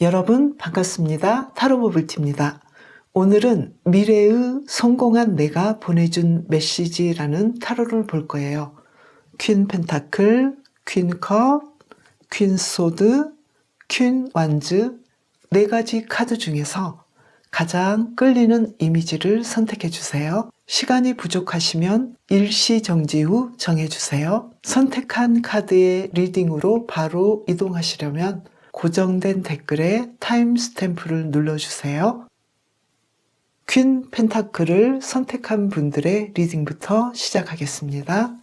여러분 반갑습니다. 타로버블티입니다. 오늘은 미래의 성공한 내가 보내준 메시지라는 타로를 볼 거예요. 퀸 펜타클, 퀸 컵, 퀸 소드, 퀸 완즈 4가지 카드 중에서 가장 끌리는 이미지를 선택해 주세요. 시간이 부족하시면 일시정지 후 정해주세요. 선택한 카드의 리딩으로 바로 이동하시려면 고정된 댓글에 타임스탬프를 눌러주세요. 퀸 펜타클을 선택한 분들의 리딩부터 시작하겠습니다.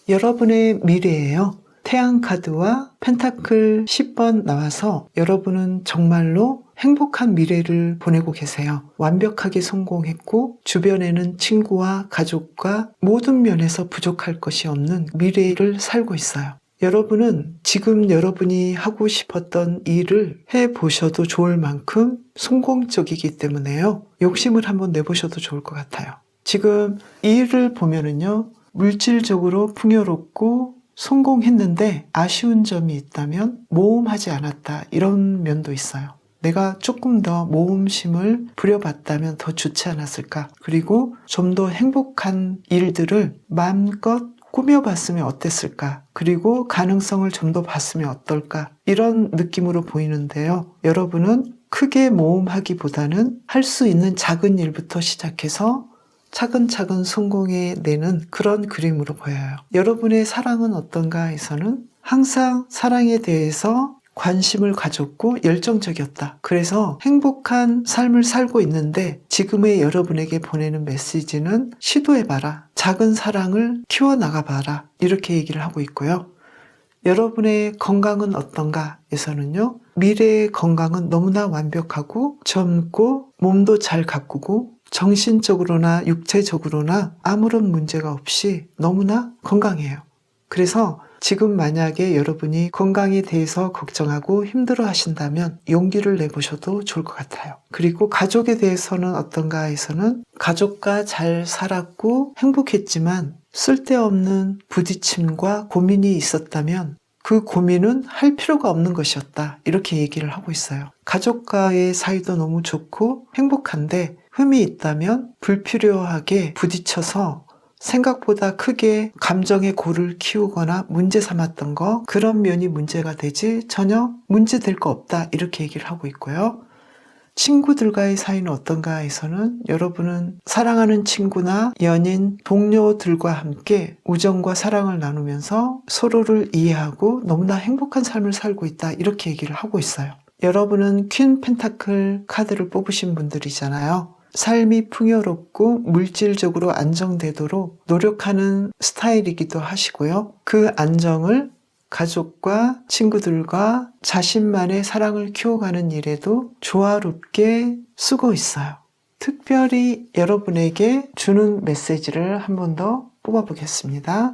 여러분의 미래예요. 태양 카드와 펜타클 10번 나와서 여러분은 정말로 행복한 미래를 보내고 계세요. 완벽하게 성공했고 주변에는 친구와 가족과 모든 면에서 부족할 것이 없는 미래를 살고 있어요. 여러분은 지금 여러분이 하고 싶었던 일을 해보셔도 좋을 만큼 성공적이기 때문에요. 욕심을 한번 내보셔도 좋을 것 같아요. 지금 이 일을 보면은요. 물질적으로 풍요롭고 성공했는데 아쉬운 점이 있다면 모험하지 않았다 이런 면도 있어요. 내가 조금 더 모험심을 부려봤다면 더 좋지 않았을까. 그리고 좀 더 행복한 일들을 마음껏 꾸며봤으면 어땠을까. 그리고 가능성을 좀 더 봤으면 어떨까. 이런 느낌으로 보이는데요. 여러분은 크게 모험하기보다는 할 수 있는 작은 일부터 시작해서 차근차근 성공해내는 그런 그림으로 보여요. 여러분의 사랑은 어떤가 해서는 항상 사랑에 대해서 관심을 가졌고 열정적이었다. 그래서 행복한 삶을 살고 있는데 지금의 여러분에게 보내는 메시지는 시도해봐라. 작은 사랑을 키워나가봐라. 이렇게 얘기를 하고 있고요. 여러분의 건강은 어떤가 해서는요. 미래의 건강은 너무나 완벽하고 젊고 몸도 잘 가꾸고 정신적으로나 육체적으로나 아무런 문제가 없이 너무나 건강해요. 그래서 지금 만약에 여러분이 건강에 대해서 걱정하고 힘들어 하신다면 용기를 내보셔도 좋을 것 같아요. 그리고 가족에 대해서는 어떤가 해서는 가족과 잘 살았고 행복했지만 쓸데없는 부딪힘과 고민이 있었다면 그 고민은 할 필요가 없는 것이었다. 이렇게 얘기를 하고 있어요. 가족과의 사이도 너무 좋고 행복한데 흠이 있다면 불필요하게 부딪혀서 생각보다 크게 감정의 골을 키우거나 문제 삼았던 거 그런 면이 문제가 되지 전혀 문제될 거 없다. 이렇게 얘기를 하고 있고요. 친구들과의 사이는 어떤가 해서는 여러분은 사랑하는 친구나 연인, 동료들과 함께 우정과 사랑을 나누면서 서로를 이해하고 너무나 행복한 삶을 살고 있다. 이렇게 얘기를 하고 있어요. 여러분은 퀸 펜타클 카드를 뽑으신 분들이잖아요. 삶이 풍요롭고 물질적으로 안정되도록 노력하는 스타일이기도 하시고요. 그 안정을 가족과 친구들과 자신만의 사랑을 키워가는 일에도 조화롭게 쓰고 있어요. 특별히 여러분에게 주는 메시지를 한 번 더 뽑아보겠습니다.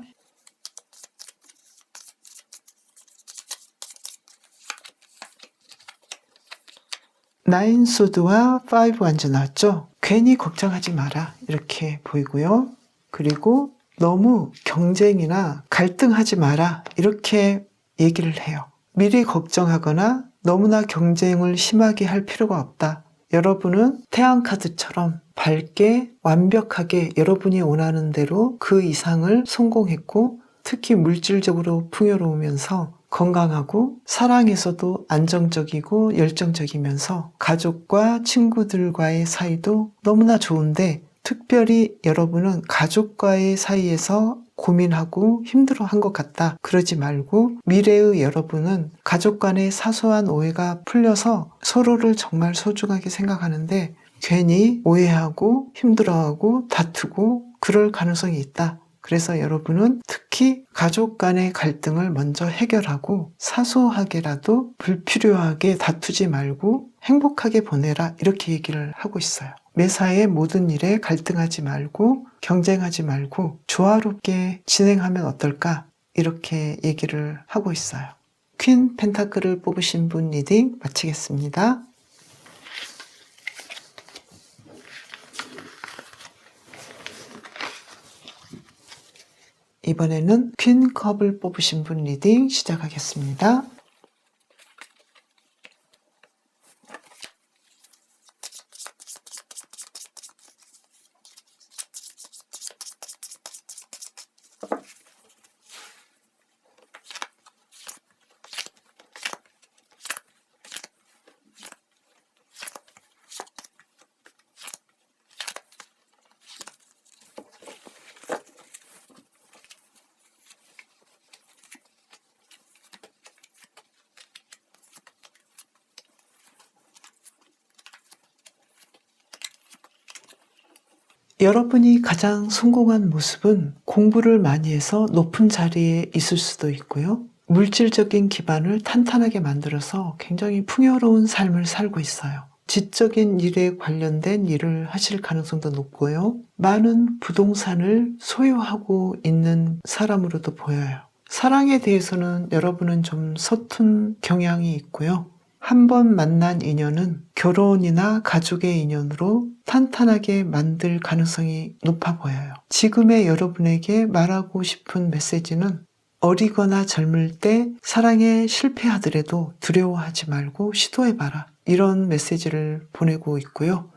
나인 소드와 5 완즈 나왔죠? 괜히 걱정하지 마라 이렇게 보이고요. 그리고 너무 경쟁이나 갈등하지 마라 이렇게 얘기를 해요. 미리 걱정하거나 너무나 경쟁을 심하게 할 필요가 없다. 여러분은 태양카드처럼 밝게 완벽하게 여러분이 원하는 대로 그 이상을 성공했고 특히 물질적으로 풍요로우면서 건강하고 사랑에서도 안정적이고 열정적이면서 가족과 친구들과의 사이도 너무나 좋은데 특별히 여러분은 가족과의 사이에서 고민하고 힘들어한 것 같다. 그러지 말고 미래의 여러분은 가족 간의 사소한 오해가 풀려서 서로를 정말 소중하게 생각하는데 괜히 오해하고 힘들어하고 다투고 그럴 가능성이 있다. 그래서 여러분은 특히 가족 간의 갈등을 먼저 해결하고 사소하게라도 불필요하게 다투지 말고 행복하게 보내라, 이렇게 얘기를 하고 있어요. 매사의 모든 일에 갈등하지 말고 경쟁하지 말고 조화롭게 진행하면 어떨까, 이렇게 얘기를 하고 있어요. 퀸 펜타클을 뽑으신 분 리딩 마치겠습니다. 이번에는 퀸 컵을 뽑으신 분 리딩 시작하겠습니다. 여러분이 가장 성공한 모습은 공부를 많이 해서 높은 자리에 있을 수도 있고요. 물질적인 기반을 탄탄하게 만들어서 굉장히 풍요로운 삶을 살고 있어요. 지적인 일에 관련된 일을 하실 가능성도 높고요. 많은 부동산을 소유하고 있는 사람으로도 보여요. 사랑에 대해서는 여러분은 좀 서툰 경향이 있고요. 한 번 만난 인연은 결혼이나 가족의 인연으로 탄탄하게 만들 가능성이 높아 보여요. 지금의 여러분에게 말하고 싶은 메시지는 어리거나 젊을 때 사랑에 실패하더라도 두려워하지 말고 시도해봐라, 이런 메시지를 보내고 있고요.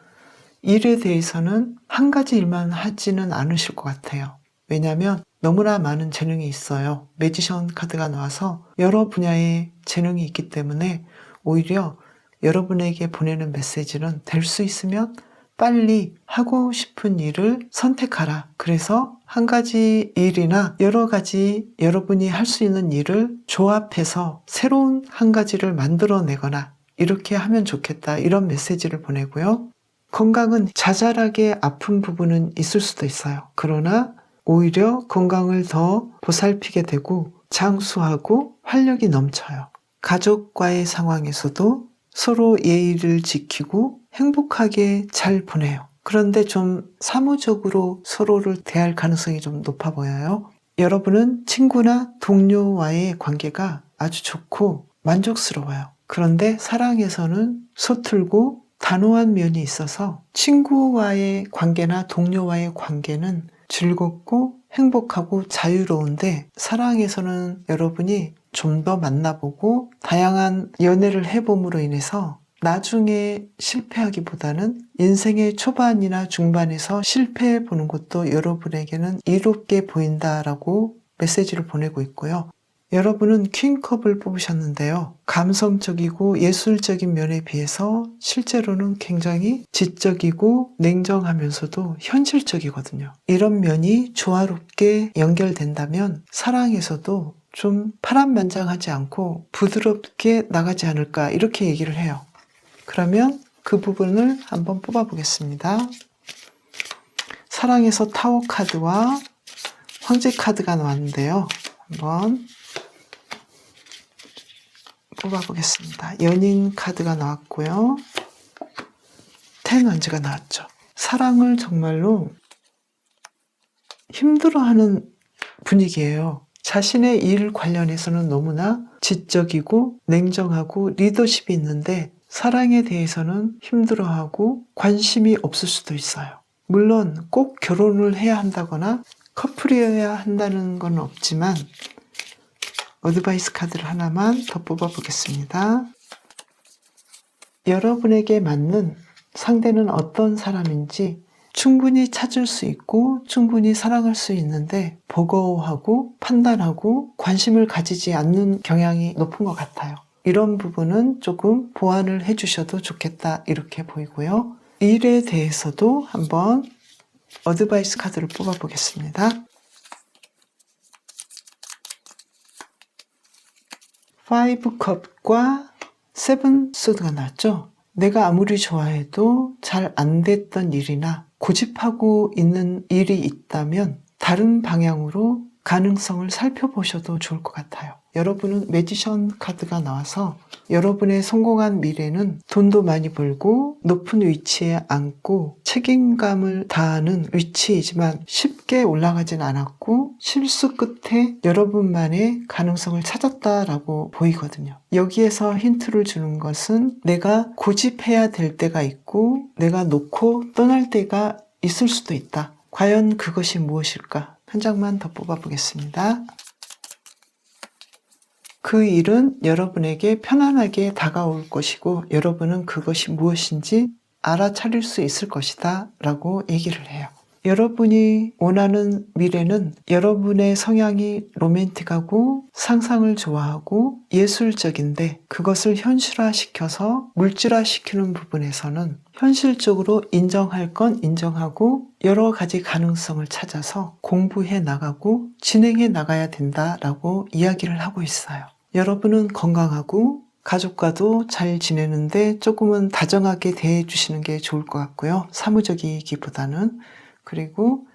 일에 대해서는 한 가지 일만 하지는 않으실 것 같아요. 왜냐하면 너무나 많은 재능이 있어요. 매지션 카드가 나와서 여러 분야의 재능이 있기 때문에 오히려 여러분에게 보내는 메시지는 될 수 있으면 빨리 하고 싶은 일을 선택하라. 그래서 한 가지 일이나 여러 가지 여러분이 할 수 있는 일을 조합해서 새로운 한 가지를 만들어내거나 이렇게 하면 좋겠다, 이런 메시지를 보내고요. 건강은 자잘하게 아픈 부분은 있을 수도 있어요. 그러나 오히려 건강을 더 보살피게 되고 장수하고 활력이 넘쳐요. 가족과의 상황에서도 서로 예의를 지키고 행복하게 잘 보내요. 그런데 좀 사무적으로 서로를 대할 가능성이 좀 높아 보여요. 여러분은 친구나 동료와의 관계가 아주 좋고 만족스러워요. 그런데 사랑에서는 서툴고 단호한 면이 있어서 친구와의 관계나 동료와의 관계는 즐겁고 행복하고 자유로운데, 사랑에서는 여러분이 좀 더 만나보고 다양한 연애를 해봄으로 인해서 나중에 실패하기보다는 인생의 초반이나 중반에서 실패해 보는 것도 여러분에게는 이롭게 보인다라고 메시지를 보내고 있고요. 여러분은 퀸컵을 뽑으셨는데요. 감성적이고 예술적인 면에 비해서 실제로는 굉장히 지적이고 냉정하면서도 현실적이거든요. 이런 면이 조화롭게 연결된다면 사랑에서도 좀 파란만장하지 않고 부드럽게 나가지 않을까, 이렇게 얘기를 해요. 그러면 그 부분을 한번 뽑아보겠습니다. 사랑에서 타워 카드와 황제 카드가 나왔는데요. 한번 뽑아보겠습니다. 연인 카드가 나왔고요. 10 원즈가 나왔죠. 사랑을 정말로 힘들어하는 분위기예요. 자신의 일 관련해서는 너무나 지적이고 냉정하고 리더십이 있는데 사랑에 대해서는 힘들어하고 관심이 없을 수도 있어요. 물론 꼭 결혼을 해야 한다거나 커플이어야 한다는 건 없지만 어드바이스 카드를 하나만 더 뽑아보겠습니다. 여러분에게 맞는 상대는 어떤 사람인지 충분히 찾을 수 있고 충분히 사랑할 수 있는데 버거워하고 판단하고 관심을 가지지 않는 경향이 높은 것 같아요. 이런 부분은 조금 보완을 해주셔도 좋겠다, 이렇게 보이고요. 일에 대해서도 한번 어드바이스 카드를 뽑아보겠습니다. 5컵과 7 소드가 나왔죠. 내가 아무리 좋아해도 잘 안 됐던 일이나 고집하고 있는 일이 있다면 다른 방향으로 가능성을 살펴보셔도 좋을 것 같아요. 여러분은 매지션 카드가 나와서 여러분의 성공한 미래는 돈도 많이 벌고 높은 위치에 앉고 책임감을 다하는 위치이지만 쉽게 올라가진 않았고 실수 끝에 여러분만의 가능성을 찾았다라고 보이거든요. 여기에서 힌트를 주는 것은 내가 고집해야 될 때가 있고 내가 놓고 떠날 때가 있을 수도 있다. 과연 그것이 무엇일까? 한 장만 더 뽑아보겠습니다. 그 일은 여러분에게 편안하게 다가올 것이고 여러분은 그것이 무엇인지 알아차릴 수 있을 것이다 라고 얘기를 해요. 여러분이 원하는 미래는 여러분의 성향이 로맨틱하고 상상을 좋아하고 예술적인데 그것을 현실화시켜서 물질화시키는 부분에서는 현실적으로 인정할 건 인정하고 여러 가지 가능성을 찾아서 공부해 나가고 진행해 나가야 된다라고 이야기를 하고 있어요. 여러분은 건강하고 가족과도 잘 지내는데 조금은 다정하게 대해주시는 게 좋을 것 같고요. 사무적이기보다는. 그리고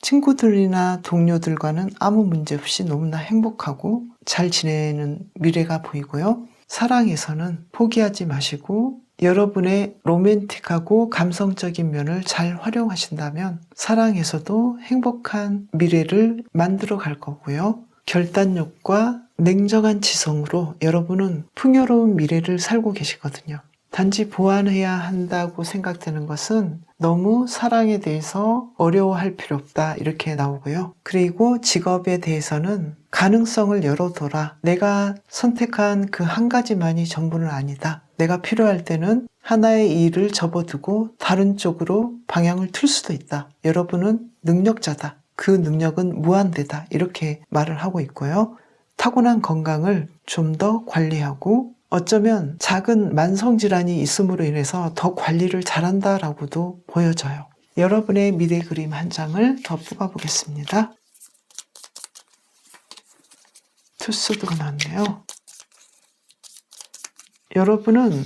친구들이나 동료들과는 아무 문제 없이 너무나 행복하고 잘 지내는 미래가 보이고요. 사랑에서는 포기하지 마시고 여러분의 로맨틱하고 감성적인 면을 잘 활용하신다면 사랑에서도 행복한 미래를 만들어 갈 거고요. 결단력과 냉정한 지성으로 여러분은 풍요로운 미래를 살고 계시거든요. 단지 보완해야 한다고 생각되는 것은 너무 사랑에 대해서 어려워할 필요 없다 이렇게 나오고요. 그리고 직업에 대해서는 가능성을 열어둬라. 내가 선택한 그 한 가지만이 전부는 아니다. 내가 필요할 때는 하나의 일을 접어두고 다른 쪽으로 방향을 틀 수도 있다. 여러분은 능력자다. 그 능력은 무한대다. 이렇게 말을 하고 있고요. 타고난 건강을 좀 더 관리하고 어쩌면 작은 만성질환이 있음으로 인해서 더 관리를 잘한다라고도 보여져요. 여러분의 미래 그림 한 장을 더 뽑아보겠습니다. 투수드가 나왔네요. 여러분은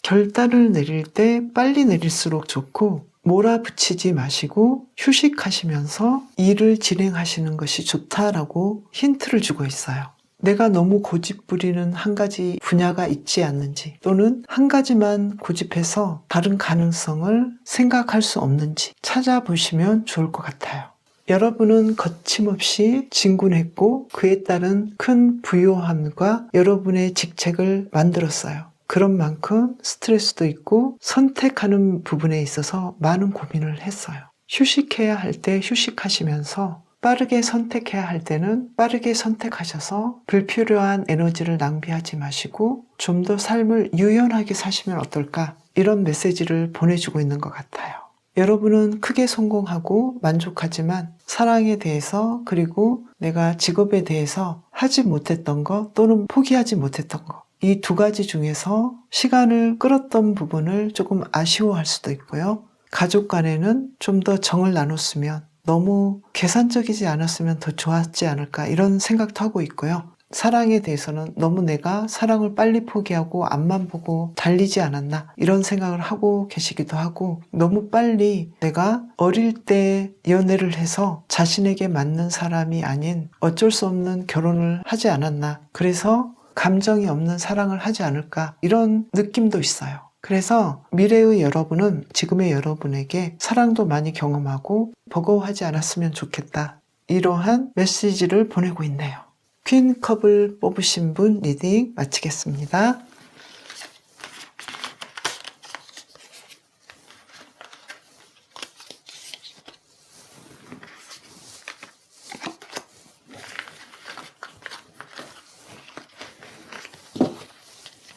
결단을 내릴 때 빨리 내릴수록 좋고 몰아붙이지 마시고 휴식하시면서 일을 진행하시는 것이 좋다라고 힌트를 주고 있어요. 내가 너무 고집부리는 한 가지 분야가 있지 않는지 또는 한 가지만 고집해서 다른 가능성을 생각할 수 없는지 찾아보시면 좋을 것 같아요. 여러분은 거침없이 진군했고 그에 따른 큰 부요함과 여러분의 직책을 만들었어요. 그런 만큼 스트레스도 있고 선택하는 부분에 있어서 많은 고민을 했어요. 휴식해야 할 때 휴식하시면서 빠르게 선택해야 할 때는 빠르게 선택하셔서 불필요한 에너지를 낭비하지 마시고 좀 더 삶을 유연하게 사시면 어떨까? 이런 메시지를 보내주고 있는 것 같아요. 여러분은 크게 성공하고 만족하지만 사랑에 대해서 그리고 내가 직업에 대해서 하지 못했던 것 또는 포기하지 못했던 것 이 두 가지 중에서 시간을 끌었던 부분을 조금 아쉬워할 수도 있고요. 가족 간에는 좀 더 정을 나눴으면 너무 계산적이지 않았으면 더 좋았지 않을까 이런 생각도 하고 있고요. 사랑에 대해서는 너무 내가 사랑을 빨리 포기하고 앞만 보고 달리지 않았나 이런 생각을 하고 계시기도 하고 너무 빨리 내가 어릴 때 연애를 해서 자신에게 맞는 사람이 아닌 어쩔 수 없는 결혼을 하지 않았나 그래서 감정이 없는 사랑을 하지 않을까 이런 느낌도 있어요. 그래서 미래의 여러분은 지금의 여러분에게 사랑도 많이 경험하고 버거워하지 않았으면 좋겠다. 이러한 메시지를 보내고 있네요. 퀸컵을 뽑으신 분 리딩 마치겠습니다.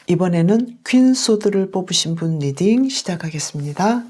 이번에는 퀸 소드를 뽑으신 분 리딩 시작하겠습니다.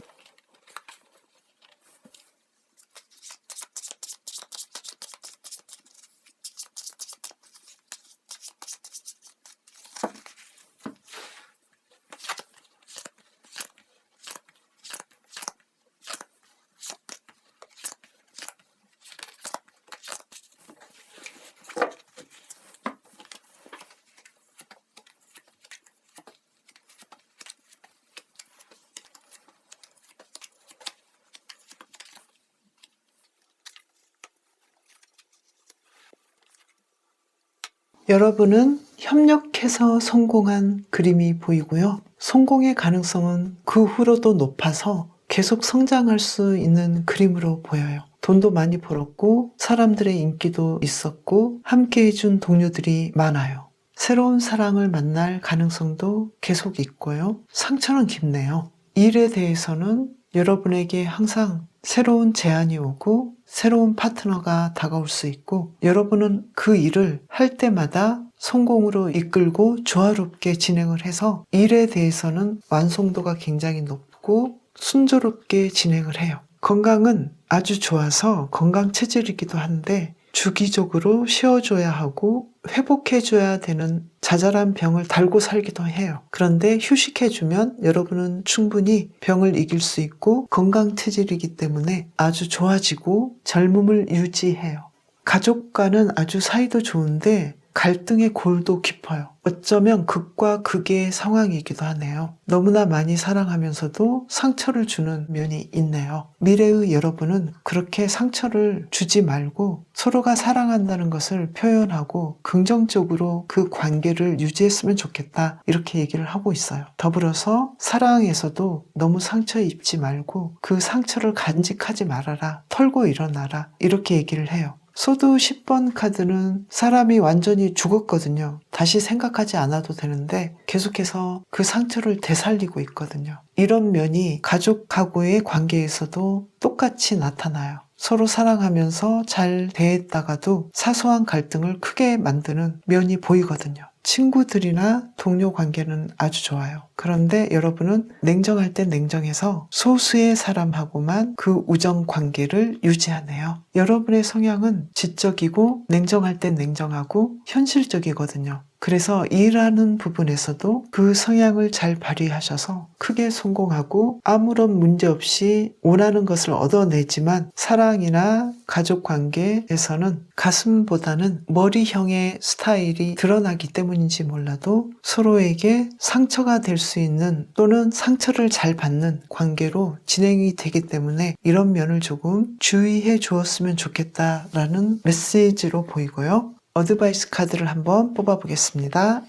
여러분은 협력해서 성공한 그림이 보이고요. 성공의 가능성은 그 후로도 높아서 계속 성장할 수 있는 그림으로 보여요. 돈도 많이 벌었고 사람들의 인기도 있었고 함께 해준 동료들이 많아요. 새로운 사랑을 만날 가능성도 계속 있고요. 상처는 깊네요. 일에 대해서는 여러분에게 항상 새로운 제안이 오고 새로운 파트너가 다가올 수 있고 여러분은 그 일을 할 때마다 성공으로 이끌고 조화롭게 진행을 해서 일에 대해서는 완성도가 굉장히 높고 순조롭게 진행을 해요. 건강은 아주 좋아서 건강 체질이기도 한데 주기적으로 쉬어줘야 하고 회복해줘야 되는 자잘한 병을 달고 살기도 해요. 그런데 휴식해주면 여러분은 충분히 병을 이길 수 있고 건강 체질이기 때문에 아주 좋아지고 젊음을 유지해요. 가족과는 아주 사이도 좋은데 갈등의 골도 깊어요. 어쩌면 극과 극의 상황이기도 하네요. 너무나 많이 사랑하면서도 상처를 주는 면이 있네요. 미래의 여러분은 그렇게 상처를 주지 말고 서로가 사랑한다는 것을 표현하고 긍정적으로 그 관계를 유지했으면 좋겠다. 이렇게 얘기를 하고 있어요. 더불어서 사랑에서도 너무 상처 입지 말고 그 상처를 간직하지 말아라. 털고 일어나라. 이렇게 얘기를 해요. 소드 10번 카드는 사람이 완전히 죽었거든요. 다시 생각하지 않아도 되는데 계속해서 그 상처를 되살리고 있거든요. 이런 면이 가족하고의 관계에서도 똑같이 나타나요. 서로 사랑하면서 잘 대했다가도 사소한 갈등을 크게 만드는 면이 보이거든요. 친구들이나 동료 관계는 아주 좋아요. 그런데 여러분은 냉정할 땐 냉정해서 소수의 사람하고만 그 우정 관계를 유지하네요. 여러분의 성향은 지적이고 냉정할 땐 냉정하고 현실적이거든요. 그래서 일하는 부분에서도 그 성향을 잘 발휘하셔서 크게 성공하고 아무런 문제 없이 원하는 것을 얻어내지만 사랑이나 가족 관계에서는 가슴보다는 머리형의 스타일이 드러나기 때문인지 몰라도 서로에게 상처가 될 수 있는 또는 상처를 잘 받는 관계로 진행이 되기 때문에 이런 면을 조금 주의해 주었으면 좋겠다라는 메시지로 보이고요. 어드바이스 카드를 한번 뽑아보겠습니다.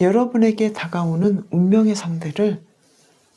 여러분에게 다가오는 운명의 상대를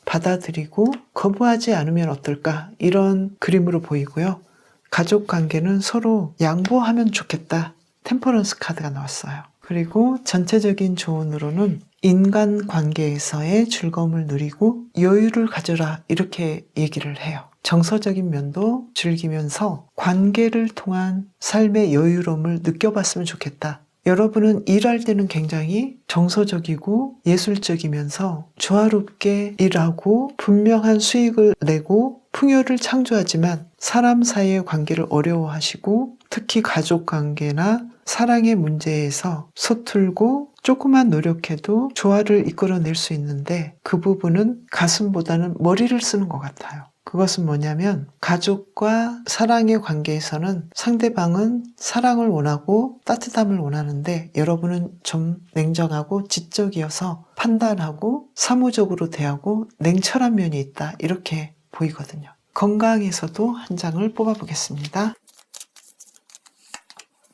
받아들이고 거부하지 않으면 어떨까 이런 그림으로 보이고요. 가족 관계는 서로 양보하면 좋겠다. 템퍼런스 카드가 나왔어요. 그리고 전체적인 조언으로는 인간 관계에서의 즐거움을 누리고 여유를 가져라 이렇게 얘기를 해요. 정서적인 면도 즐기면서 관계를 통한 삶의 여유로움을 느껴봤으면 좋겠다. 여러분은 일할 때는 굉장히 정서적이고 예술적이면서 조화롭게 일하고 분명한 수익을 내고 풍요를 창조하지만 사람 사이의 관계를 어려워하시고 특히 가족 관계나 사랑의 문제에서 서툴고 조금만 노력해도 조화를 이끌어낼 수 있는데 그 부분은 가슴보다는 머리를 쓰는 것 같아요. 그것은 뭐냐면 가족과 사랑의 관계에서는 상대방은 사랑을 원하고 따뜻함을 원하는데 여러분은 좀 냉정하고 지적이어서 판단하고 사무적으로 대하고 냉철한 면이 있다 이렇게 보이거든요. 건강에서도 한 장을 뽑아보겠습니다.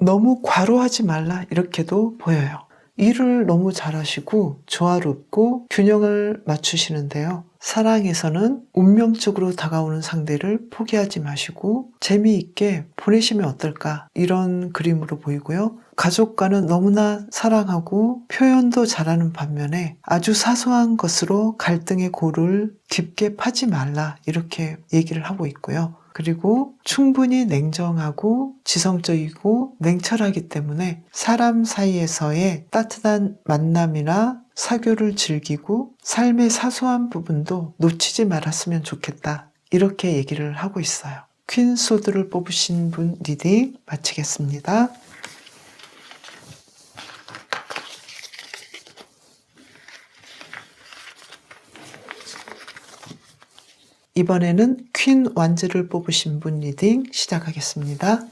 너무 과로하지 말라 이렇게도 보여요. 일을 너무 잘하시고 조화롭고 균형을 맞추시는데요. 사랑에서는 운명적으로 다가오는 상대를 포기하지 마시고 재미있게 보내시면 어떨까 이런 그림으로 보이고요. 가족과는 너무나 사랑하고 표현도 잘하는 반면에 아주 사소한 것으로 갈등의 골을 깊게 파지 말라 이렇게 얘기를 하고 있고요. 그리고 충분히 냉정하고 지성적이고 냉철하기 때문에 사람 사이에서의 따뜻한 만남이나 사교를 즐기고 삶의 사소한 부분도 놓치지 말았으면 좋겠다. 이렇게 얘기를 하고 있어요. 퀸 소드를 뽑으신 분 리딩 마치겠습니다. 이번에는 퀸 완즈를 뽑으신 분 리딩 시작하겠습니다.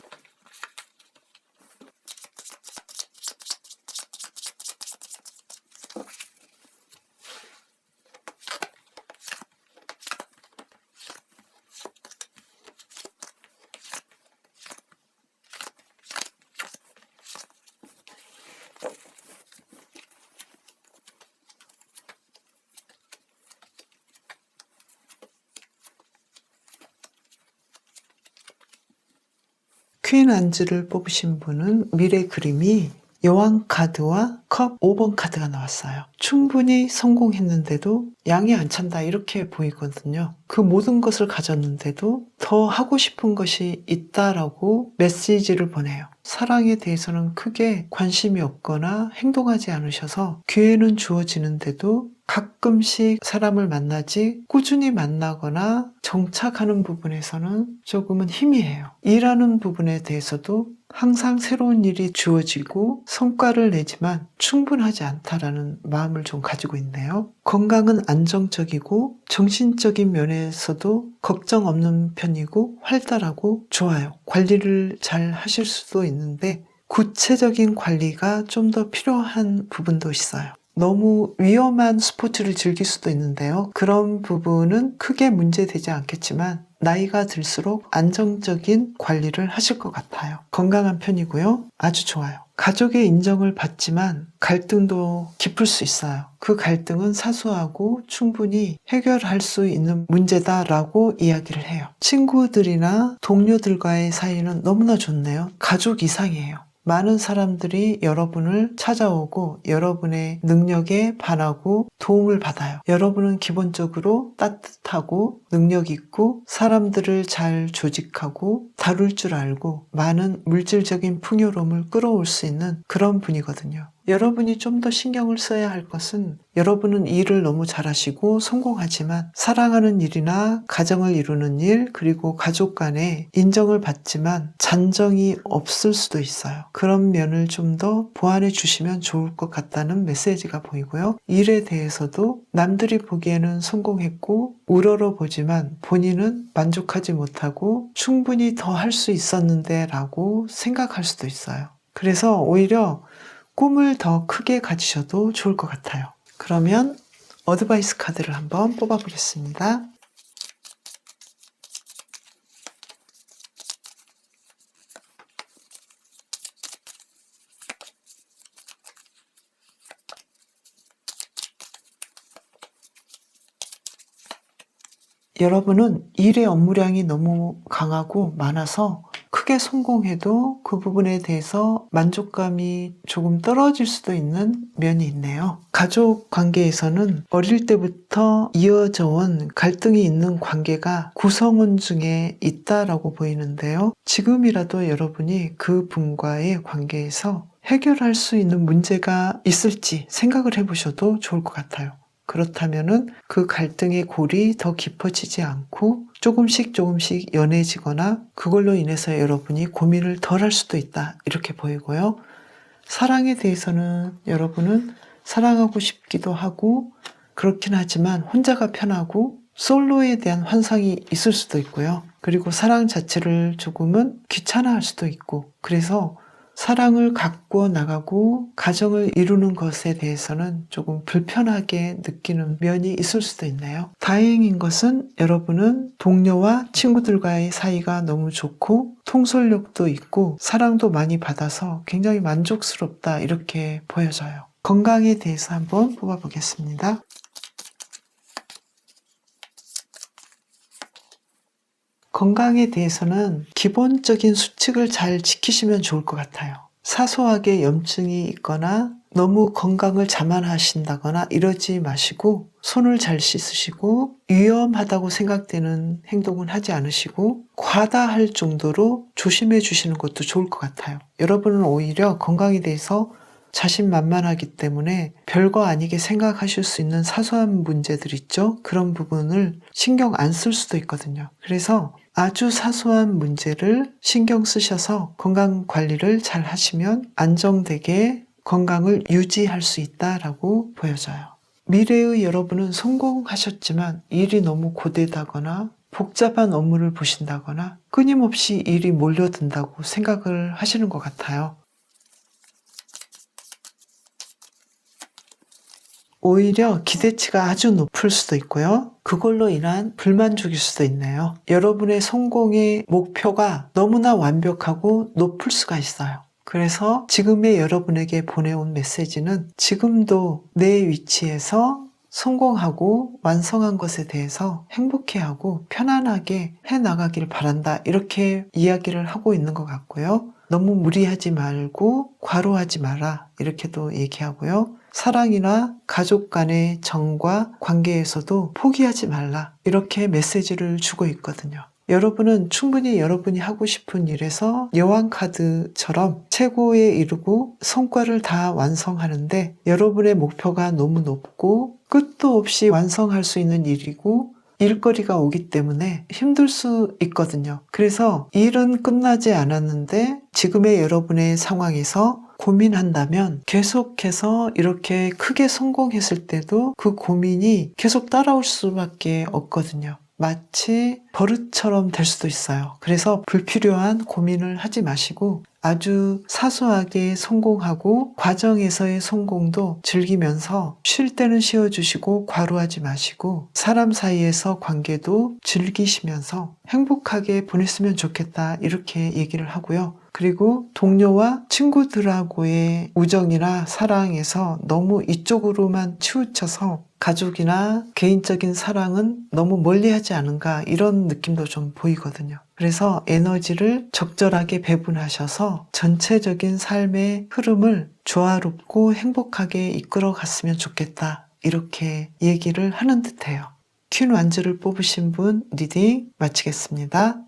퀸 안즈를 뽑으신 분은 미래 그림이 여왕 카드와 컵 5번 카드가 나왔어요. 충분히 성공했는데도 양이 안 찬다 이렇게 보이거든요. 그 모든 것을 가졌는데도 더 하고 싶은 것이 있다라고 메시지를 보내요. 사랑에 대해서는 크게 관심이 없거나 행동하지 않으셔서 기회는 주어지는데도 가끔씩 사람을 만나지 꾸준히 만나거나 정착하는 부분에서는 조금은 희미해요. 일하는 부분에 대해서도 항상 새로운 일이 주어지고 성과를 내지만 충분하지 않다라는 마음을 좀 가지고 있네요. 건강은 안정적이고 정신적인 면에서도 걱정 없는 편이고 활달하고 좋아요. 관리를 잘 하실 수도 있는데 구체적인 관리가 좀 더 필요한 부분도 있어요. 너무 위험한 스포츠를 즐길 수도 있는데요. 그런 부분은 크게 문제되지 않겠지만 나이가 들수록 안정적인 관리를 하실 것 같아요. 건강한 편이고요. 아주 좋아요. 가족의 인정을 받지만 갈등도 깊을 수 있어요. 그 갈등은 사소하고 충분히 해결할 수 있는 문제다라고 이야기를 해요. 친구들이나 동료들과의 사이는 너무나 좋네요. 가족 이상이에요. 많은 사람들이 여러분을 찾아오고 여러분의 능력에 반하고 도움을 받아요. 여러분은 기본적으로 따뜻하고 능력 있고 사람들을 잘 조직하고 다룰 줄 알고 많은 물질적인 풍요로움을 끌어올 수 있는 그런 분이거든요. 여러분이 좀 더 신경을 써야 할 것은 여러분은 일을 너무 잘하시고 성공하지만 사랑하는 일이나 가정을 이루는 일 그리고 가족 간에 인정을 받지만 잔정이 없을 수도 있어요. 그런 면을 좀 더 보완해 주시면 좋을 것 같다는 메시지가 보이고요. 일에 대해서도 남들이 보기에는 성공했고 우러러보지만 본인은 만족하지 못하고 충분히 더 할 수 있었는데 라고 생각할 수도 있어요. 그래서 오히려 꿈을 더 크게 가지셔도 좋을 것 같아요. 그러면 어드바이스 카드를 한번 뽑아보겠습니다. 여러분은 일의 업무량이 너무 강하고 많아서 크게 성공해도 그 부분에 대해서 만족감이 조금 떨어질 수도 있는 면이 있네요. 가족 관계에서는 어릴 때부터 이어져 온 갈등이 있는 관계가 구성원 중에 있다라고 보이는데요. 지금이라도 여러분이 그 분과의 관계에서 해결할 수 있는 문제가 있을지 생각을 해보셔도 좋을 것 같아요. 그렇다면은 그 갈등의 골이 더 깊어지지 않고 조금씩 연해지거나 그걸로 인해서 여러분이 고민을 덜 할 수도 있다 이렇게 보이고요. 사랑에 대해서는 여러분은 사랑하고 싶기도 하고 그렇긴 하지만 혼자가 편하고 솔로에 대한 환상이 있을 수도 있고요. 그리고 사랑 자체를 조금은 귀찮아할 수도 있고 그래서 사랑을 갖고 나가고 가정을 이루는 것에 대해서는 조금 불편하게 느끼는 면이 있을 수도 있네요. 다행인 것은 여러분은 동료와 친구들과의 사이가 너무 좋고 통솔력도 있고 사랑도 많이 받아서 굉장히 만족스럽다 이렇게 보여져요. 건강에 대해서 한번 뽑아보겠습니다. 건강에 대해서는 기본적인 수칙을 잘 지키시면 좋을 것 같아요. 사소하게 염증이 있거나 너무 건강을 자만하신다거나 이러지 마시고 손을 잘 씻으시고 위험하다고 생각되는 행동은 하지 않으시고 과다할 정도로 조심해 주시는 것도 좋을 것 같아요. 여러분은 오히려 건강에 대해서 자신만만하기 때문에 별거 아니게 생각하실 수 있는 사소한 문제들 있죠? 그런 부분을 신경 안 쓸 수도 있거든요. 그래서 아주 사소한 문제를 신경 쓰셔서 건강 관리를 잘 하시면 안정되게 건강을 유지할 수 있다라고 보여져요. 미래의 여러분은 성공하셨지만 일이 너무 고되다거나 복잡한 업무를 보신다거나 끊임없이 일이 몰려든다고 생각을 하시는 것 같아요. 오히려 기대치가 아주 높을 수도 있고요. 그걸로 인한 불만족일 수도 있네요. 여러분의 성공의 목표가 너무나 완벽하고 높을 수가 있어요. 그래서 지금의 여러분에게 보내온 메시지는 지금도 내 위치에서 성공하고 완성한 것에 대해서 행복해하고 편안하게 해나가길 바란다. 이렇게 이야기를 하고 있는 것 같고요. 너무 무리하지 말고 과로하지 마라. 이렇게도 얘기하고요. 사랑이나 가족 간의 정과 관계에서도 포기하지 말라. 이렇게 메시지를 주고 있거든요. 여러분은 충분히 여러분이 하고 싶은 일에서 여왕 카드처럼 최고에 이르고 성과를 다 완성하는데 여러분의 목표가 너무 높고 끝도 없이 완성할 수 있는 일이고 일거리가 오기 때문에 힘들 수 있거든요. 그래서 일은 끝나지 않았는데 지금의 여러분의 상황에서 고민한다면 계속해서 이렇게 크게 성공했을 때도 그 고민이 계속 따라올 수밖에 없거든요. 마치 버릇처럼 될 수도 있어요. 그래서 불필요한 고민을 하지 마시고 아주 사소하게 성공하고 과정에서의 성공도 즐기면서 쉴 때는 쉬어주시고 과로하지 마시고 사람 사이에서 관계도 즐기시면서 행복하게 보냈으면 좋겠다 이렇게 얘기를 하고요. 그리고 동료와 친구들하고의 우정이나 사랑에서 너무 이쪽으로만 치우쳐서 가족이나 개인적인 사랑은 너무 멀리하지 않은가 이런 느낌도 좀 보이거든요. 그래서 에너지를 적절하게 배분하셔서 전체적인 삶의 흐름을 조화롭고 행복하게 이끌어 갔으면 좋겠다. 이렇게 얘기를 하는 듯해요. 퀸 완즈를 뽑으신 분 리딩 마치겠습니다.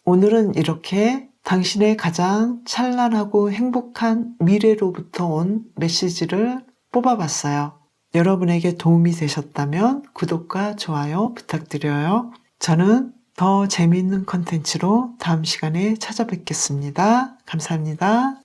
오늘은 이렇게 당신의 가장 찬란하고 행복한 미래로부터 온 메시지를 뽑아봤어요. 여러분에게 도움이 되셨다면 구독과 좋아요 부탁드려요. 저는 더 재미있는 컨텐츠로 다음 시간에 찾아뵙겠습니다. 감사합니다.